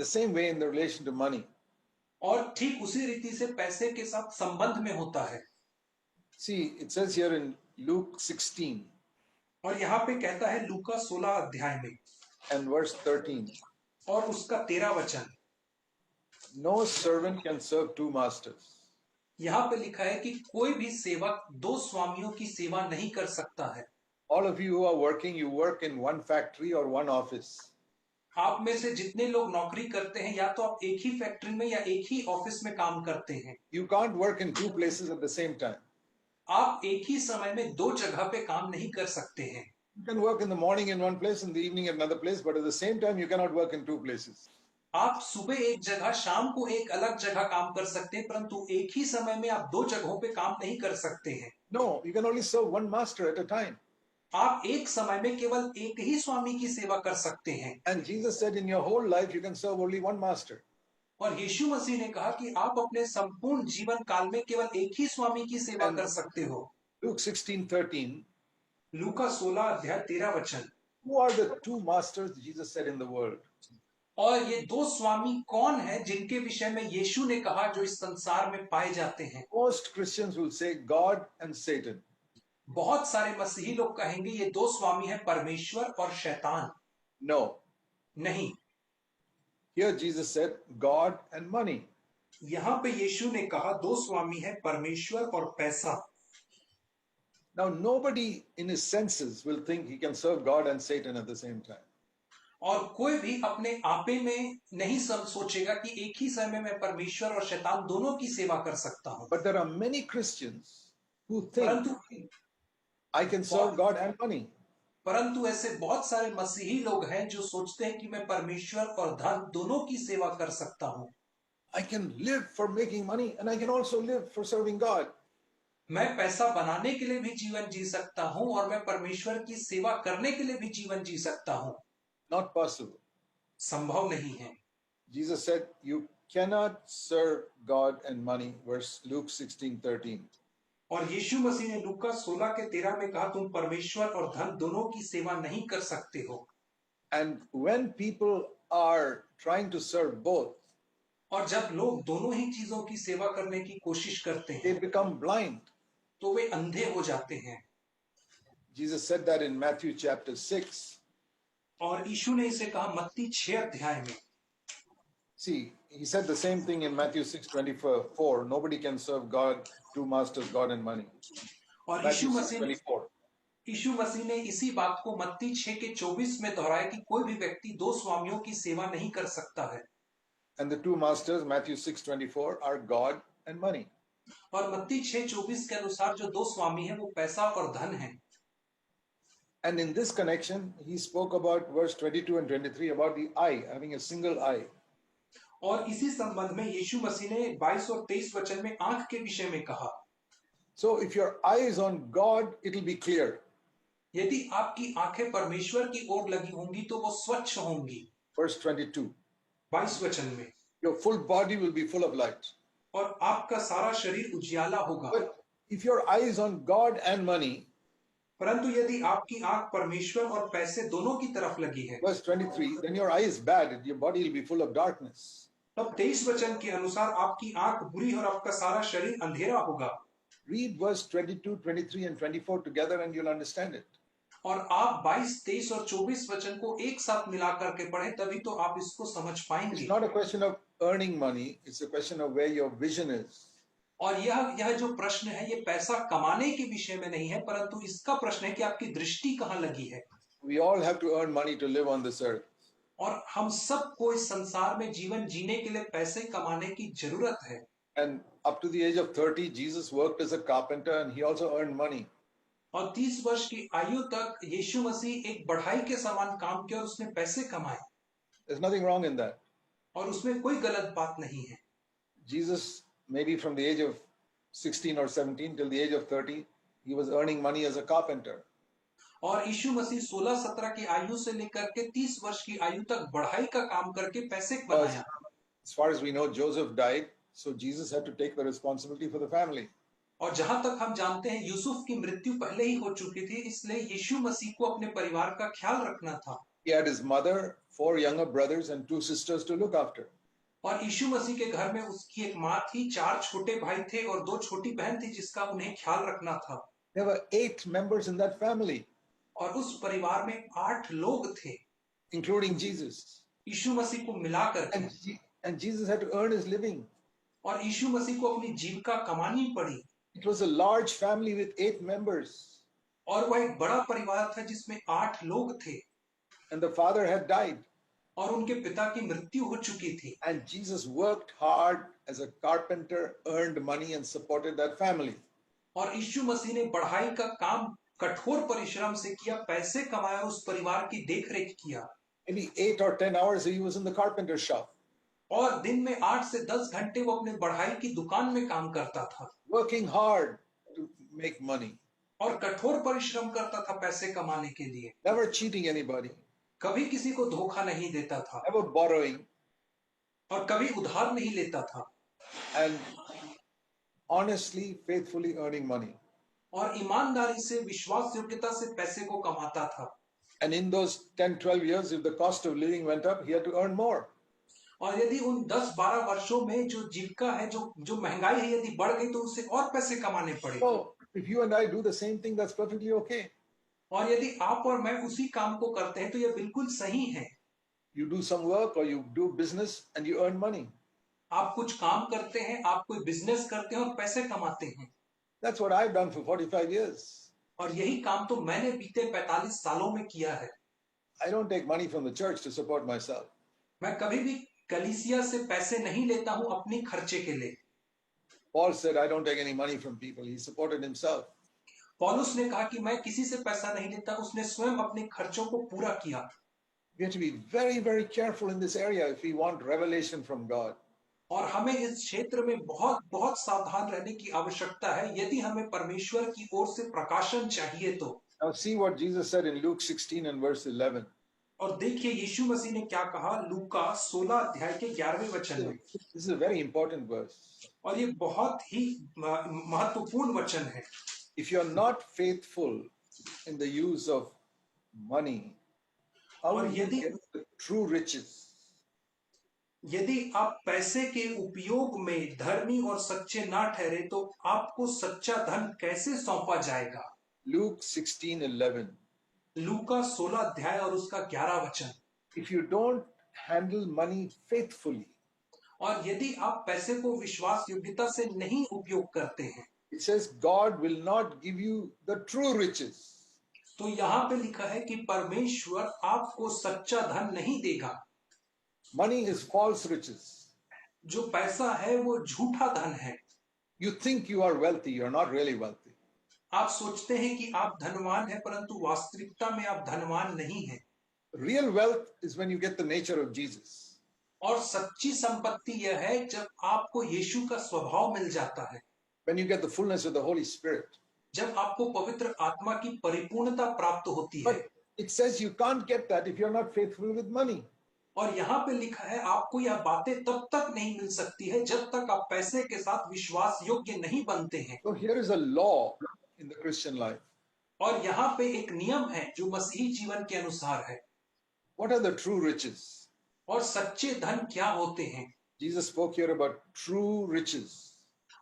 The same way in the relation to money. और ठीक उसी रीति से पैसे के साथ संबंध में होता है। See, it says here in Luke 16 और यहाँ पे कहता है लूका 16 अध्याय में and verse 13. और उसका 13 वचन, No servant can serve two masters. यहाँ पे लिखा है कि कोई भी सेवक दो स्वामियों की सेवा नहीं कर सकता है। All of you who are working, you work in one factory or one office. आप में से जितने लोग नौकरी करते हैं, या तो आप एक ही फैक्ट्री में या एक ही ऑफिस में काम करते हैं। You can't work in two places at the same time. आप एक ही समय में दो जगह पे काम नहीं कर सकते हैं। You can work in the morning in one place, in the evening at another place, but at the same time you cannot work in two places. आप सुबह एक जगह, शाम को एक अलग जगह काम कर सकते हैं, परंतु एक ही समय में आप दो जगहों पे काम नहीं कर सकते हैं। No, you can only serve one master at a time. आप एक समय में केवल एक ही स्वामी की सेवा कर सकते हैं। And Jesus said in your whole life you can serve only one master. और यीशु मसीह ने कहा कि आप अपने संपूर्ण जीवन काल में केवल एक ही स्वामी की सेवा And कर सकते हो। Luke 16:13. लूका 16 अध्याय 13 वचन, Who are the two masters Jesus said in the world? और ये दो स्वामी कौन है जिनके विषय में यीशु ने कहा जो इस संसार में पाए जाते हैं? Most Christians will say God and Satan. बहुत सारे मसीही लोग कहेंगे ये दो स्वामी हैं, परमेश्वर और शैतान। No. नहीं, Here Jesus said God and money. यहां पे यीशु ने कहा दो स्वामी हैं, परमेश्वर और पैसा। Now nobody in his senses will think he can serve God and Satan at the same time. और कोई भी अपने आपे में नहीं सोचेगा कि एक ही समय में परमेश्वर और शैतान दोनों की सेवा कर सकता हूं। But there are many Christians who think परंतु I can serve God and money. परंतु ऐसे बहुत सारे मसीही लोग हैं जो सोचते हैं कि मैं परमेश्वर और धन दोनों की सेवा कर सकता हूं। I can live for making money and I can also live for serving God. मैं पैसा बनाने के लिए भी जीवन जी सकता हूं और मैं परमेश्वर की सेवा करने के लिए भी जीवन जी सकता हूं। Not possible. संभव नहीं है। Jesus said you cannot serve God and money. Verse Luke 16:13. और यीशु मसीह ने लूका 16 के 13 में कहा तुम परमेश्वर और धन दोनों की सेवा नहीं कर सकते हो। And when people are trying to serve both, और जब लोग दोनों ही चीजों की सेवा करने की कोशिश करते they हैं become blind. तो वे अंधे हो जाते हैं। Jesus said that in Matthew chapter 6. और यीशु ने इसे कहा मत्ती 6 अध्याय में। See, he said the same thing in Matthew 6:24. Nobody can serve God, two masters, God and money. और Matthew 6:24. यीशु मसीह ने इसी बात को मत्ती 6 के 24 में दोहराया कि कोई भी व्यक्ति दो स्वामियों की सेवा नहीं कर सकता है। And the two masters, Matthew 6:24, are God and money. और मत्ती 6:24 के अनुसार जो दो स्वामी हैं वो पैसा और धन है। And in this connection, he spoke about verse 22 and 23 about the eye, having a single eye. और इसी संबंध में यीशु मसीह ने 22 और 23 वचन में आंख के विषय में कहा। So if your eye is on God, it will be clear. यदि आपकी आंखें परमेश्वर की ओर लगी होंगी तो वो स्वच्छ होंगी। Verse 22. 22 वचन में, Your full body will be full of light. और आपका सारा शरीर उजियाला होगा। But if your eye is on God and money, परंतु यदि आपकी आंख परमेश्वर और पैसे दोनों की तरफ लगी है, verse 23, then your eye is bad, your body will be full of darkness. तब 23 वचन के अनुसार आपकी आंख बुरी और आपका सारा शरीर अंधेरा होगा। Read verse 22, 23 and 24 together and you'll understand it. और आप 22, 23 और 24 वचन को एक साथ मिला करके पढ़ें तभी तो आप इसको समझ पाएंगे। It's not a question of earning money, it's a question of where your vision is. और यह जो प्रश्न है ये पैसा कमाने के विषय में नहीं है, परंतु इसका प्रश्न है कि आपकी दृष्टि कहाँ लगी है। We all have to earn money to live on this earth. और हम सबको इस संसार में जीवन जीने के लिए पैसे कमाने की जरूरत है। And up to the age of 30, Jesus worked as a carpenter and he also earned money. और 30 वर्ष की आयु तक यीशु मसीह एक बढ़ाई के समान काम किया और उसने पैसे कमाए। There's nothing wrong in that. और उसमें कोई गलत बात नहीं है। Jesus, maybe from the age of 16 or 17 till the age of 30, he was earning money as a carpenter. और यीशु मसीह 16-17 की आयु से लेकर के 30 वर्ष की आयु तक बढ़ाई का काम करके पैसे बनाया। As far as we know, Joseph died, so Jesus had to take the responsibility for the family. और जहां तक हम जानते हैं यूसुफ की मृत्यु पहले ही हो चुकी थी, इसलिए यीशु मसीह को अपने परिवार का ख्याल रखना था। He had his mother, 4 younger brothers, and 2 sisters to look after. और यीशु मसीह के घर में उसकी एक माँ थी, 4 छोटे भाई थे और 2 छोटी बहन थी जिसका उन्हें ख्याल रखना था। There were 8 members in that family, और उस परिवार में 8 लोग थे, including Jesus. यीशु मसीह को मिला करके। And Jesus had to earn his living. और यीशु मसीह को अपनी जीविका कमानी पड़ी। It was a large family with 8 members. और वह एक बड़ा परिवार था जिसमें 8 लोग थे। And the father had died. और उनके पिता की मृत्यु हो चुकी थी। And Jesus worked hard as a carpenter, earned money and supported that family. और यीशु मसीह ने बढ़ाई का काम कठोर परिश्रम से किया, पैसे कमाए और उस परिवार की देखरेख किया। Maybe 8 or 10 hours he was in the carpenter shop. और दिन में 8 से 10 घंटे वो अपने बढ़ाई की दुकान में काम करता था। Working hard to make money. और कठोर परिश्रम करता था पैसे कमाने के लिए। Never cheating anybody. कभी किसी को धोखा नहीं देता था। Never borrowing. और कभी उधार नहीं लेता था। And honestly, faithfully earning money. और ईमानदारी से, विश्वास योग्यता से पैसे को कमाता था। And in those 10-12 years, if the cost of living went up, he had to earn more. और यदि उन 10-12 वर्षों में जो जीविका है, जो महंगाई है, यदि बढ़ गई तो उससे और पैसे कमाने पड़े। So if you and I do the same thing, that's perfectly okay. और यदि आप और मैं उसी काम को करते हैं तो यह बिल्कुल सही है। You do some work or you do business and you earn money. आप कुछ काम करते हैं, आप कोई बिजनेस करते हैं और पैसे कमाते हैं। That's what I've done for 45 years. और यही काम तो मैंने बीते 45 सालों में किया है। I don't take money from the church to support myself. मैं कभी भी कलीसिया से पैसे नहीं लेता हूं अपनी खर्चे के लिए। Paul said, I don't take any money from people. He supported himself. पौलुस ने कहा कि मैं किसी से पैसा नहीं लेता, उसने स्वयं अपने खर्चों को पूरा किया। We have to be very, very careful in this area if we want revelation from God. और हमें इस क्षेत्र में बहुत बहुत सावधान रहने की आवश्यकता है यदि हमें परमेश्वर की ओर से प्रकाशन चाहिए तो। Now see what Jesus said in Luke 16 and verse 11. और देखिए यीशु मसीह ने क्या कहा लूका 16 अध्याय के 11वें वचन में। This is a very important verse. और ये बहुत ही महत्वपूर्ण वचन है। If you are not faithful in the use of money, how will you get the true riches? यदि आप पैसे के उपयोग में धर्मी और सच्चे ना ठहरे तो आपको सच्चा धन कैसे सौंपा जाएगा? Luke 16:11. लूका 16 अध्याय और उसका 11 वचन। If you don't handle money faithfully, और यदि आप पैसे को विश्वास योग्यता से नहीं उपयोग करते हैं, it says God will not give you the true riches. तो यहाँ पे लिखा है कि परमेश्वर आपको सच्चा धन नहीं देगा। Money is false riches. जो पैसा है वो झूठा धन है। You think you are wealthy, you are not really wealthy. आप सोचते हैं कि आप धनवान हैं परंतु वास्तविकता में आप धनवान नहीं हैं। Real wealth is when you get the nature of Jesus. और सच्ची संपत्ति यह है जब आपको यीशु का स्वभाव मिल जाता है। When you get the fullness of the Holy Spirit. जब आपको पवित्र आत्मा की परिपूर्णता प्राप्त होती है। But it says you can't get that if you're not faithful with money. और यहाँ पे लिखा है आपको यह बातें तब तक नहीं मिल सकती है जब तक आप पैसे के साथ विश्वास योग्य नहीं बनते हैं। So here is a law in the Christian life. और यहाँ पे एक नियम है जो मसीही जीवन के अनुसार है। What are the true riches? और सच्चे धन क्या होते हैं? Jesus spoke here about true riches.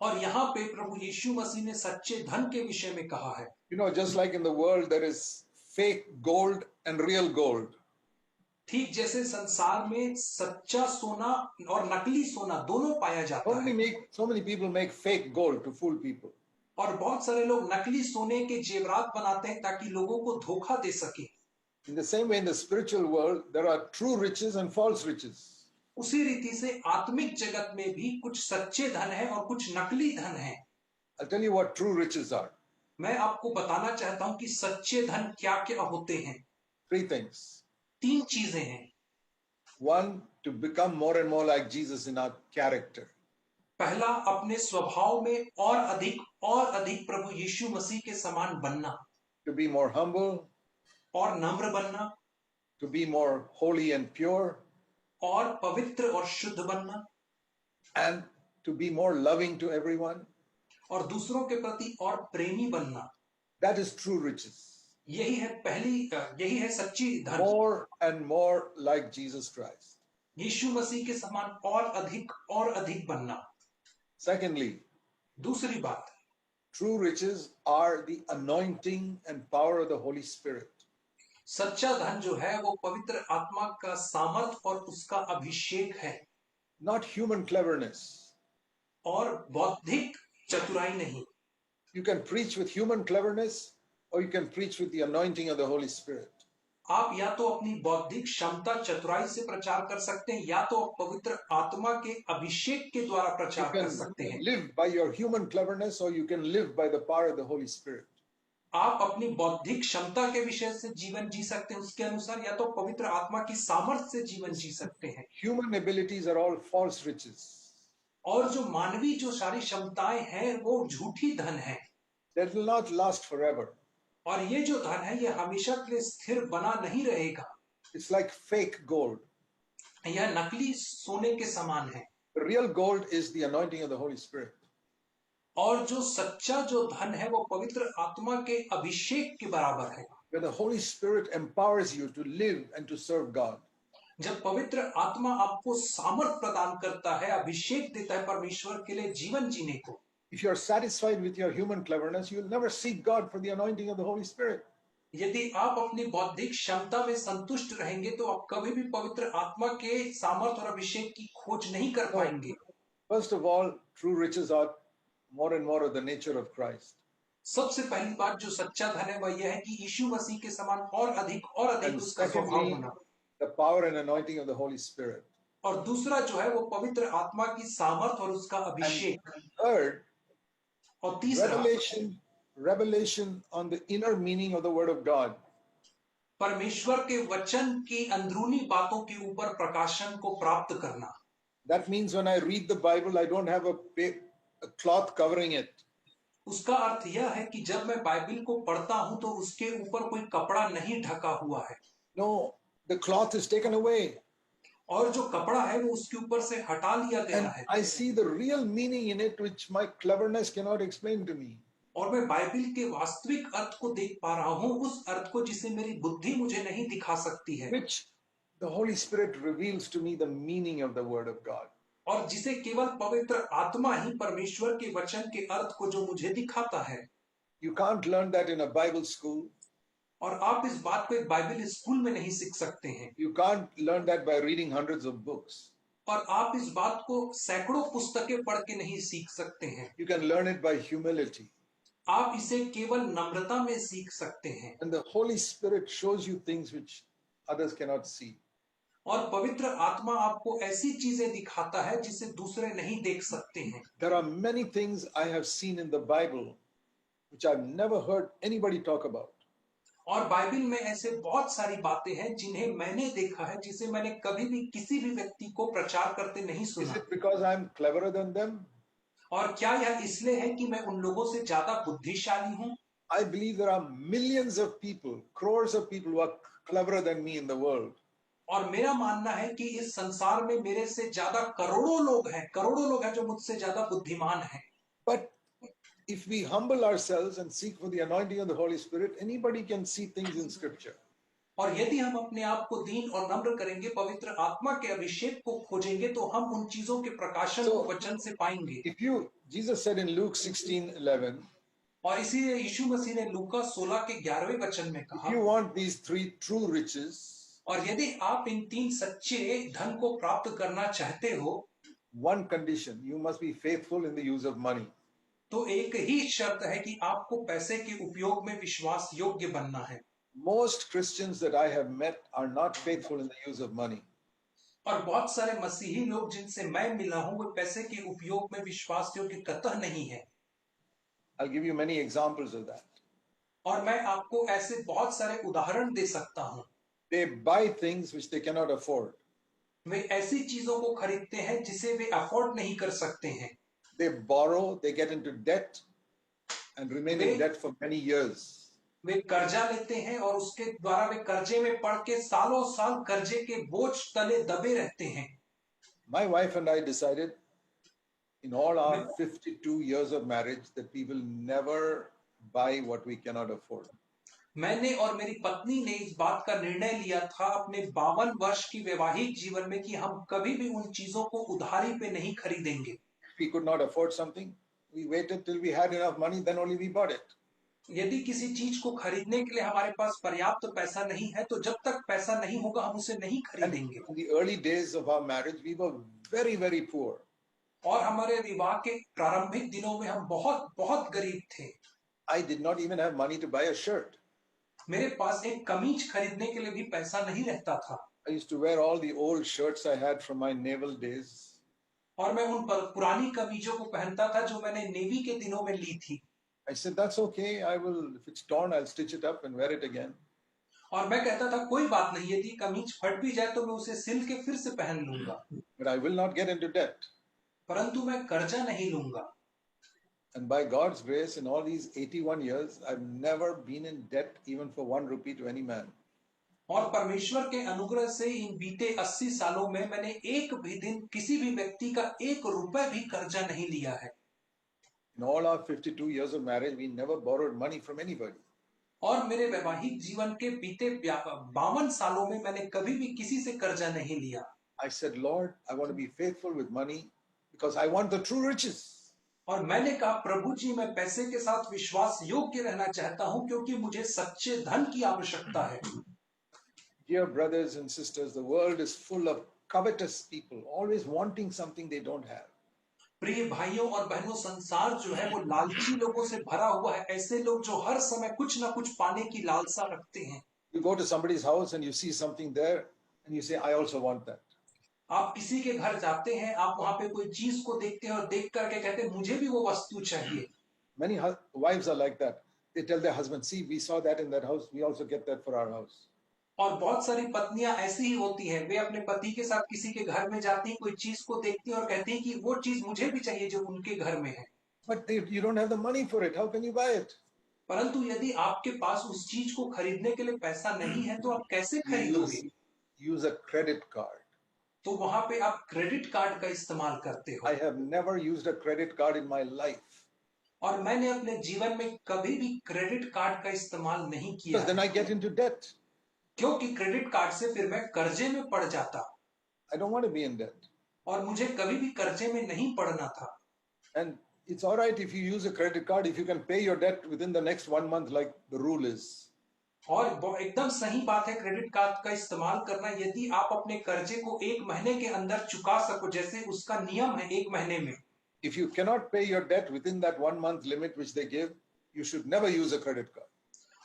और यहाँ पे प्रभु यीशु मसीह ने सच्चे धन के विषय में कहा है। You know, just like in the world there is fake gold and real gold. ठीक जैसे संसार में सच्चा सोना और नकली सोना दोनों पाया जाता है। So many people make fake gold to fool people. और बहुत सारे लोग नकली सोने के जेवरात बनाते हैं ताकि लोगों को धोखा दे सके। In the same way, in the spiritual world, there are true riches and false riches. उसी रीति से आत्मिक जगत में भी कुछ सच्चे धन है और कुछ नकली धन है। I'll tell you what true riches are. मैं आपको बताना चाहता हूं कि सच्चे धन क्या क्या होते हैं। 3 things. 3 चीजें हैं। 1, to become more and more like Jesus in our character. पहला, अपने स्वभाव में और अधिक प्रभु यीशु मसीह के समान बनना। To be more humble. और नम्र बनना। To be more holy and pure. और पवित्र और शुद्ध बनना। And to be more loving to everyone. और दूसरों के प्रति और प्रेमी बनना। That is true riches. यही है सच्ची धन। More and more like Jesus Christ. यीशु मसीह के समान और अधिक बनना। Secondly, दूसरी बात, true riches are the anointing and power of the Holy Spirit. सच्चा धन जो है वो पवित्र आत्मा का सामर्थ और उसका अभिषेक है, Not human cleverness. और बौद्धिक चतुराई नहीं। You can preach with human cleverness or you can preach with the anointing of the Holy Spirit. आप या तो अपनी बौद्धिक क्षमता चतुराई से प्रचार कर सकते हैं, या तो आप पवित्र आत्मा के अभिषेक के द्वारा You प्रचार कर सकते can हैं। live by your human cleverness or you can live by the power of the Holy Spirit. आप अपनी बौद्धिक क्षमता के विषय से जीवन जी सकते हैं उसके अनुसार, या तो पवित्र आत्मा की सामर्थ्य से जीवन जी सकते हैं। Human abilities are all false riches. और जो मानवीय जो सारी क्षमताएं हैं वो झूठी धन है, That will not last forever. और ये जो धन है ये हमेशा के लिए स्थिर बना नहीं रहेगा। It's like fake gold. यह नकली सोने के समान है। The real gold is the anointing of the Holy Spirit. और जो सच्चा जो धन है वो पवित्र आत्मा के अभिषेक के बराबर है। Where the Holy Spirit empowers you to live and to serve God. जब पवित्र आत्मा आपको सामर्थ प्रदान करता है, अभिषेक देता है परमेश्वर के लिए जीवन जीने को। If you are satisfied with your human cleverness, you will never seek God for the anointing of the Holy Spirit. यदि आप अपनी बौद्धिक क्षमता में संतुष्ट रहेंगे तो आप कभी भी पवित्र आत्मा के सामर्थ और अभिषेक की खोज नहीं कर पाएंगे। First of all, true riches are more and more of the nature of Christ. सबसे पहली बात जो सच्चा धन है वह यह है कि यीशु मसीह के समान और अधिक And उसका स्वभाव secondly, होना। the power and anointing of the Holy Spirit. और दूसरा जो है वो पवित्र आत्मा की सामर्थ और उसका अभिषेक। Third, और तीसरा, revelation on the inner meaning of the Word of God. परमेश्वर के वचन की अंदरूनी बातों के ऊपर प्रकाशन को प्राप्त करना। That means when I read the Bible, I don't have a cloth covering it. उसका अर्थ यह है कि जब मैं बाइबल को पढ़ता हूं तो उसके ऊपर कोई कपड़ा नहीं ढका हुआ है। No, the cloth is taken away. और जो कपड़ा है वो उसके ऊपर से हटा लिया गया And है। I see the real meaning in it, which my cleverness cannot explain to me. और मैं बाइबल के वास्तविक अर्थ को देख पा रहा हूं, उस अर्थ को जिसे मेरी बुद्धि मुझे नहीं दिखा सकती है। Which the Holy Spirit reveals to me the meaning of the Word of God. और जिसे केवल पवित्र आत्मा ही परमेश्वर के वचन के अर्थ को जो मुझे दिखाता है। You can't learn that in a Bible school. और आप इस बात को एक बाइबल स्कूल में नहीं सीख सकते हैं। You can't learn that by reading hundreds of books. और आप इस बात को सैकड़ों पुस्तकें पढ़ के नहीं सीख सकते हैं। You can learn it by humility. आप इसे केवल नम्रता में सीख सकते हैं। And the Holy Spirit shows you things which others cannot see. और पवित्र आत्मा आपको ऐसी चीजें दिखाता है जिसे दूसरे नहीं देख सकते हैं। There are many things I have seen in the Bible which I've never heard anybody talk about. और बाइबल में ऐसे बहुत सारी बातें हैं जिन्हें मैंने देखा है, जिसे मैंने कभी भी किसी भी व्यक्ति को प्रचार करते नहीं सुना। Is it because I'm cleverer than them? और क्या यह इसलिए है कि मैं उन लोगों से ज्यादा बुद्धिशाली हूं? I believe there are millions of people, crores of people who are cleverer than me in the world. और मेरा मानना है कि इस संसार में मेरे से ज्यादा करोड़ों लोग हैं जो मुझसे ज्यादा बुद्धिमान हैं। But if we humble ourselves and seek for the anointing of the Holy Spirit, anybody can see things in Scripture. और यदि हम अपने आप को दीन और नम्र करेंगे, पवित्र आत्मा के अभिषेक को खोजेंगे, तो हम उन चीजों के प्रकाशन को वचन से पाएंगे। Jesus said in Luke 16:11, और इसीलिए यीशु मसीह ने लूका 16 के 11वें वचन में कहा, if you want these three true riches, और यदि आप इन तीन सच्चे धन को प्राप्त करना चाहते हो, one condition, you must be faithful in the use of money. तो एक ही शर्त है कि आपको पैसे के उपयोग में विश्वास योग्य बनना है। Most Christians that I have met are not faithful in the use of money. और बहुत सारे मसीही लोग जिनसे मैं मिला हूं वे पैसे के उपयोग में विश्वास योग्य कतई नहीं है। I'll give you many examples of that. और मैं आपको ऐसे बहुत सारे उदाहरण दे सकता हूं। They buy things which they cannot afford. वे ऐसी चीजों को खरीदते हैं जिसे वे अफोर्ड नहीं कर सकते हैं। They borrow, they get into debt and remain in debt for many years. वे कर्जा लेते हैं और उसके द्वारा वे कर्जे में पड़ के सालों साल कर्जे के बोझ तले दबे रहते हैं। My wife and I decided in all our 52 years of marriage that we will never buy what we cannot afford. मैंने और मेरी पत्नी ने इस बात का निर्णय लिया था अपने 52 वर्ष की वैवाहिक जीवन में कि हम कभी भी उन चीजों को उधारी पे नहीं खरीदेंगे। We could not afford something. We waited till we had enough money, then only we bought it. यदि किसी चीज को खरीदने के लिए हमारे पास पर्याप्त पैसा नहीं है तो जब तक पैसा नहीं होगा हम उसे नहीं And खरीदेंगे। in the early days of our marriage, we were very, very poor. और हमारे विवाह के प्रारंभिक दिनों में हम बहुत बहुत गरीब थे। I did not even have money to buy a shirt. मेरे पास एक कमीज खरीदने के लिए भी पैसा नहीं रहता था। I used to wear all the old shirts I had from my naval days. और मैं उन पुरानी कमीजों को पहनता था जो मैंने नेवी के दिनों में ली थी। I said, that's okay. If it's torn, I'll stitch it up and wear it again. और मैं कहता था कोई बात नहीं, यदि कमीज फट भी जाए तो मैं उसे सिल के फिर से पहन लूंगा। But I will not get into debt. परंतु मैं कर्जा नहीं लूंगा। And by God's grace, in all these 81 years, I've never been in debt even for 1 rupee to any man. और परमेश्वर के अनुग्रह से इन बीते 80 सालों में मैंने एक भी दिन किसी भी व्यक्ति का 1 रुपए भी कर्जा नहीं लिया है। In all our 52 years of marriage, we never borrowed money from anybody. और मेरे वैवाहिक जीवन के बीते 52 सालों में मैंने कभी भी किसी से कर्जा नहीं लिया। I said, Lord, I want to be faithful with money because I want the true riches. और मैंने कहा प्रभु जी मैं पैसे के साथ विश्वास योग्य रहना चाहता हूं क्योंकि मुझे सच्चे धन की आवश्यकता है। Dear brothers and sisters, the world is full of covetous people, always wanting something they don't have. प्रिय भाइयों और बहनों, संसार जो है वो लालची लोगों से भरा हुआ है। ऐसे लोग जो हर समय कुछ ना कुछ पाने की लालसा रखते हैं। You go to somebody's house and you see something there and you say, I also want that. आप किसी के घर जाते हैं, आप वहां पे कोई चीज को देखते हैं और देख करके कहते हैं मुझे भी वो वस्तु चाहिए। Many wives are like that. They tell their husband, see, we saw that in that house. We also get that for our house. और बहुत सारी पत्नियां ऐसी ही होती हैं, वे अपने पति के साथ किसी के घर में जाती हैं, कोई चीज को देखती हैं और कहती हैं कि वो चीज मुझे भी चाहिए जो उनके घर में है। But you don't have the money for it. How can you buy it? परंतु यदि आपके पास उस चीज को खरीदने के लिए पैसा नहीं है तो आप कैसे खरीदोगे? Use a credit card. तो वहां पे आप क्रेडिट कार्ड का इस्तेमाल करते हो। I have never used a credit card in my life. और मैंने अपने जीवन में कभी भी क्रेडिट कार्ड का इस्तेमाल नहीं किया। Because then I get into debt. क्योंकि क्रेडिट कार्ड से फिर मैं कर्जे में पड़ जाता। I don't want to be in debt. और मुझे कभी भी कर्जे में नहीं पड़ना था। And it's all right if you use a credit card if you can pay your debt within the next 1 month like the rule is. और एकदम सही बात है क्रेडिट कार्ड का इस्तेमाल करना यदि आप अपने कर्जे को 1 महीने के अंदर चुका सको, जैसे उसका नियम है 1 महीने में। If you cannot pay your debt within that 1 month limit which they give, you should never use a credit card.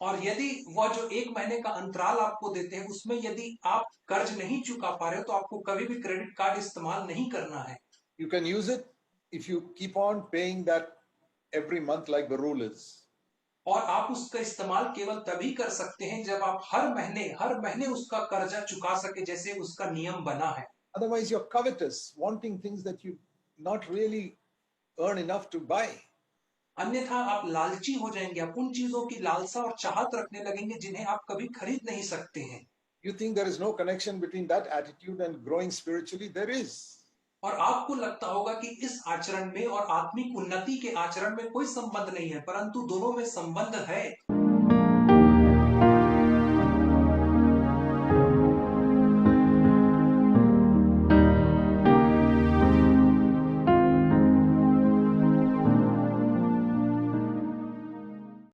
और यदि वह जो 1 महीने का अंतराल आपको देते हैं उसमें यदि आप कर्ज नहीं चुका पा रहे हो तो आपको कभी भी क्रेडिट कार्ड इस्तेमाल नहीं करना है। You can use it if you keep on paying that every month like the rule is. और आप उसका इस्तेमाल केवल तभी कर सकते हैं जब आप हर महीने उसका कर्जा चुका सके जैसे उसका नियम बना है। Otherwise you're covetous, wanting things that you not really earn enough to buy. अन्यथा आप लालची हो जाएंगे, आप उन चीजों की लालसा और चाहत रखने लगेंगे जिन्हें आप कभी खरीद नहीं सकते हैं। You think there is no connection between that attitude and growing spiritually? There is. और आपको लगता होगा कि इस आचरण में और आत्मिक उन्नति के आचरण में कोई संबंध नहीं है, परंतु दोनों में संबंध है।